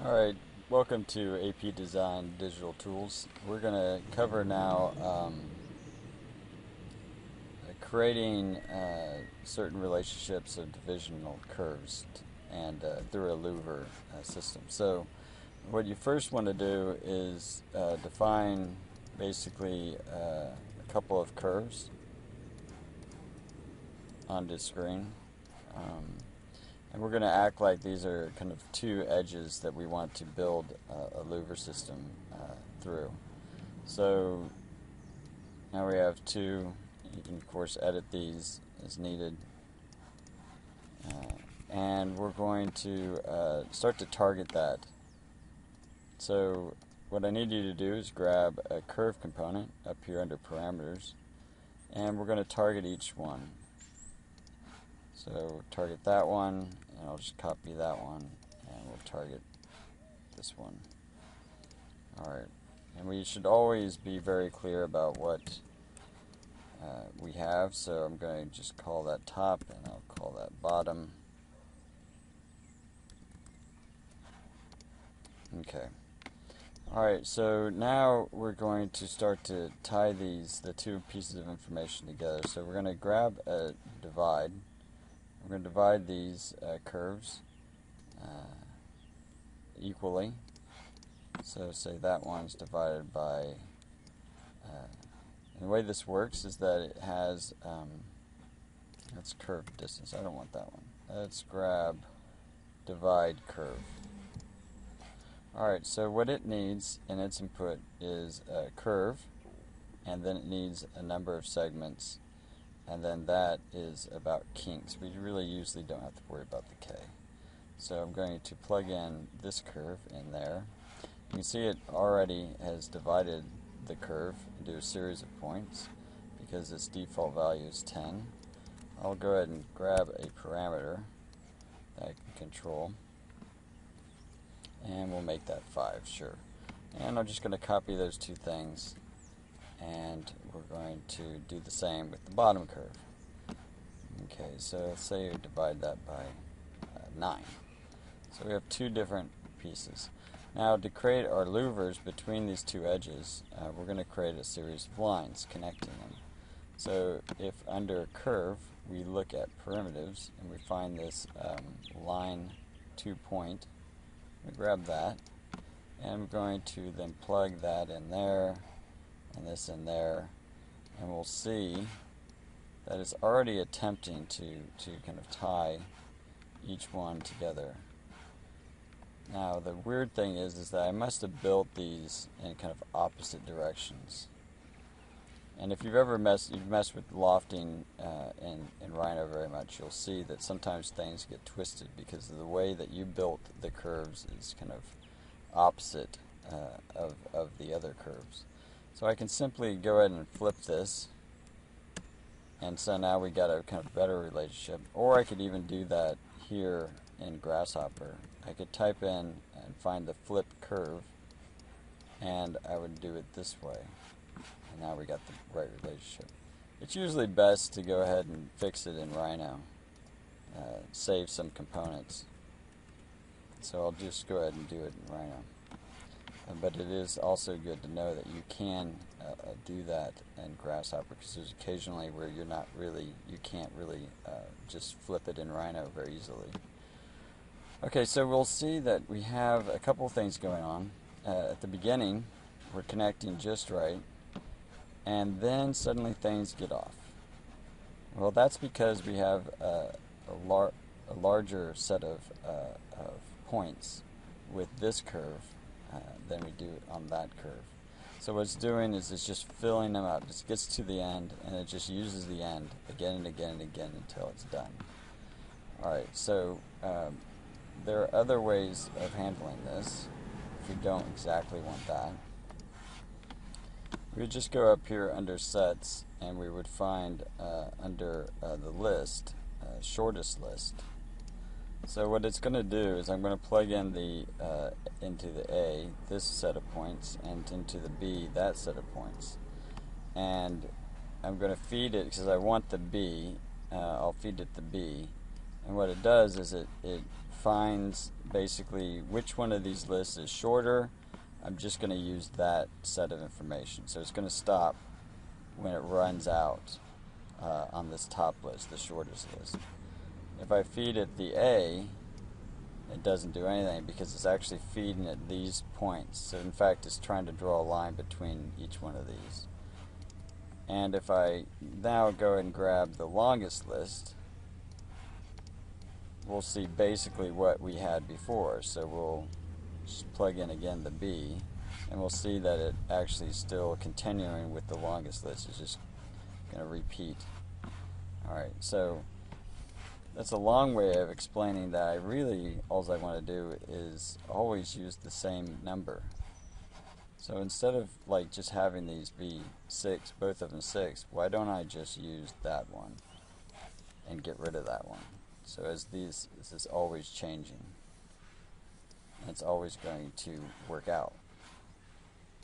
Alright, welcome to APDesign Digital Tools. We're going to cover now creating certain relationships of divisional curves and through a louver system. So what you first want to do is define basically a couple of curves on the screen. And we're going to act like these are kind of two edges that we want to build a louver system through. So now we have two. You can of course edit these as needed. And we're going to start to target that. So what I need you to do is grab a curve component up here under parameters, and we're going to target each one. So target that one, and I'll just copy that one, and we'll target this one. Alright, and we should always be very clear about what we have, so I'm going to just call that top, and I'll call that bottom. Okay. Alright, so now we're going to start to tie the two pieces of information together. So we're going to grab a divide. We're going to divide these curves equally. So say that one's divided by, and the way this works is that it has, that's curve distance. I don't want that one. Let's grab divide curve. Alright, so what it needs in its input is a curve, and then it needs a number of segments, and then that is about kinks. We really usually don't have to worry about the K. So I'm going to plug in this curve in there. You can see it already has divided the curve into a series of points because its default value is 10. I'll go ahead and grab a parameter that I can control, and we'll make that 5, sure. And I'm just going to copy those two things, and we're going to do the same with the bottom curve. Okay, so let's say you divide that by 9. So we have two different pieces. Now to create our louvers between these two edges, we're going to create a series of lines connecting them. So if under curve we look at primitives and we find this line 2 point, we grab that, and we're going to then plug that in there and this in there, and we'll see that it's already attempting to kind of tie each one together. Now the weird thing is that I must have built these in kind of opposite directions. And if you've ever messed with lofting in Rhino very much, you'll see that sometimes things get twisted because of the way that you built the curves is kind of opposite of the other curves. So I can simply go ahead and flip this, and so now we got a kind of better relationship. Or I could even do that here in Grasshopper. I could type in and find the flip curve, and I would do it this way. And now we got the right relationship. It's usually best to go ahead and fix it in Rhino, save some components. So I'll just go ahead and do it in Rhino. But it is also good to know that you can do that in Grasshopper, because there's occasionally where you can't really just flip it in Rhino very easily. Okay, so we'll see that we have a couple things going on. At the beginning, we're connecting just right, and then suddenly things get off. Well, that's because we have a larger set of points with this curve than we do on that curve. So what it's doing is it's just filling them up. It just gets to the end, and it just uses the end again and again and again until it's done. Alright, so there are other ways of handling this if we don't exactly want that. We would just go up here under sets, and we would find under the list, shortest list. So what it's going to do is I'm going to plug in into the A, this set of points, and into the B, that set of points. And I'm going to feed it, because I want the B, I'll feed it the B. And what it does is it finds basically which one of these lists is shorter, I'm just going to use that set of information. So it's going to stop when it runs out on this top list, the shortest list. If I feed it the A, it doesn't do anything because it's actually feeding it these points. So in fact, it's trying to draw a line between each one of these. And if I now go and grab the longest list, we'll see basically what we had before. So we'll just plug in again the B, and we'll see that it actually is still continuing with the longest list. It's just going to repeat. Alright, so that's a long way of explaining that all I want to do is always use the same number. So instead of like just having these be 6, both of them 6, why don't I just use that one and get rid of that one? So this is always changing. And it's always going to work out.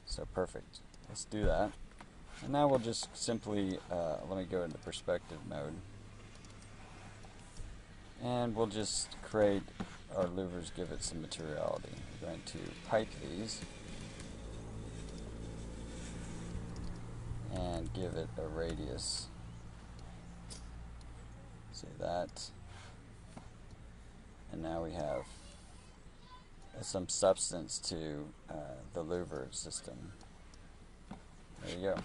So perfect. Let's do that. And now we'll just simply, let me go into perspective mode. And we'll just create our louvers, give it some materiality. We're going to pipe these and give it a radius. See that. And now we have some substance to the louver system. There you go.